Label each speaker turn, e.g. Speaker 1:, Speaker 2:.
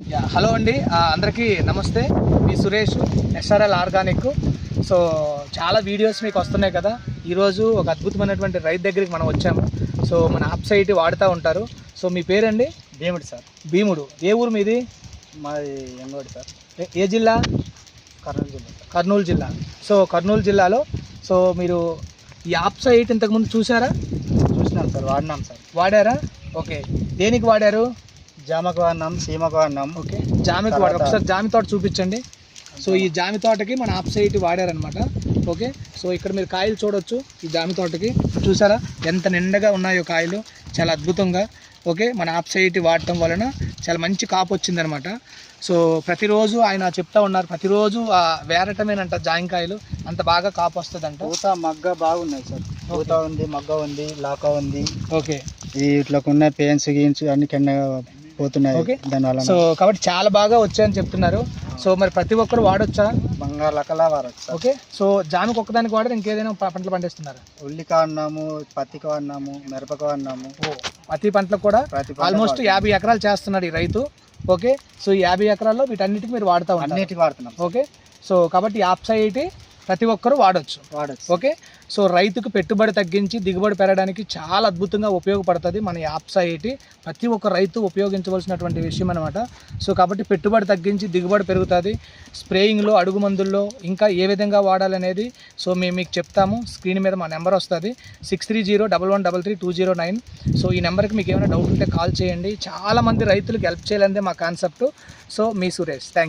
Speaker 1: Hello అండి, అందరికీ నమస్తే. మీ సురేష్, ఎస్ఆర్ఎల్ ఆర్గానిక్. సో చాలా వీడియోస్ మీకు వస్తున్నాయి కదా. ఈరోజు ఒక అద్భుతమైనటువంటి రైతు దగ్గరికి మనం వచ్చాము. సో మన వెబ్సైట్ వాడుతూ ఉంటారు. సో మీ పేరండి?
Speaker 2: భీముడు సార్.
Speaker 1: భీముడు. ఏ ఊరు మీది?
Speaker 2: మాది ఎంగోడి సార్.
Speaker 1: ఏ జిల్లా?
Speaker 2: కర్నూలు జిల్లా.
Speaker 1: కర్నూలు జిల్లా. సో కర్నూలు జిల్లాలో సో మీరు ఈ వెబ్సైట్ ఇంతకుముందు చూసారా?
Speaker 2: చూసినాం సార్, వాడినాం సార్.
Speaker 1: వాడారా? ఓకే. దేనికి వాడారు?
Speaker 2: జామకు వాడినాం, సీమకు వాడినాం.
Speaker 1: ఓకే, జామికి వాడారు. ఒకసారి జామి తోట చూపించండి. సో ఈ జామి తోటకి మన వెబ్సైట్ వాడారనమాట. ఓకే, సో ఇక్కడ మీరు కాయలు చూడొచ్చు. ఈ జామి తోటకి చూసారా ఎంత నిండగా ఉన్నాయో కాయలు, చాలా అద్భుతంగా. ఓకే, మన వెబ్సైట్ వాడటం వలన చాలా మంచి కాపు వచ్చిందనమాట. సో ప్రతిరోజు ఆయన చెప్తా ఉన్నారు, ప్రతిరోజు వేరటమేనంట జాయింకాయలు, అంత బాగా కాపు వస్తుందంట.
Speaker 2: పూత మగ్గ బాగున్నాయి సార్. పూత ఉంది, మగ్గ ఉంది, లాక ఉంది.
Speaker 1: ఓకే,
Speaker 2: ఇట్లకున్న పెయిన్స్ గీన్స్ అన్ని కింద పోతున్నాయి.
Speaker 1: ఓకే,
Speaker 2: దానివల్ల
Speaker 1: సో కాబట్టి చాలా బాగా వచ్చాయని చెప్తున్నారు. సో మరి ప్రతి ఒక్కరు వాడొచ్చా?
Speaker 2: బంగాళాకలా వాడచ్చు.
Speaker 1: ఓకే, సో జామికి ఒక్కదానికి వాడారు, ఇంకేదైనా పంటలు పండిస్తున్నారు?
Speaker 2: ఉల్లికి వాడినాము, పత్తికి వాడినాము, మిరపకి వాడినాము.
Speaker 1: ప్రతి పంటలకు కూడా ఆల్మోస్ట్ 50 ఎకరాలు చేస్తున్నాడు ఈ రైతు. ఓకే, సో ఈ 50 ఎకరాల్లో వీటన్నిటికి మీరు వాడుతూ ఉంటారు?
Speaker 2: అన్నిటికి వాడుతున్నాం.
Speaker 1: ఓకే, సో కాబట్టి వెబ్సైట్ ప్రతి ఒక్కరు వాడచ్చు. ఓకే, సో రైతుకు పెట్టుబడి తగ్గించి దిగుబడి పెరగడానికి చాలా అద్భుతంగా ఉపయోగపడుతుంది మన వెబ్సైట్. ప్రతి ఒక్క రైతు ఉపయోగించవలసినటువంటి విషయం అనమాట. సో కాబట్టి పెట్టుబడి తగ్గించి దిగుబడి పెరుగుతుంది. స్ప్రేయింగ్లో, అడుగు మందుల్లో ఇంకా ఏ విధంగా వాడాలనేది సో మేము మీకు చెప్తాము. స్క్రీన్ మీద మా నెంబర్ వస్తుంది, 6301133209. సో ఈ నెంబర్కి మీకు ఏమైనా డౌట్ ఉంటే కాల్ చేయండి. చాలామంది రైతులకు హెల్ప్ చేయాలనేది మా concept. So me Suresh, thank you.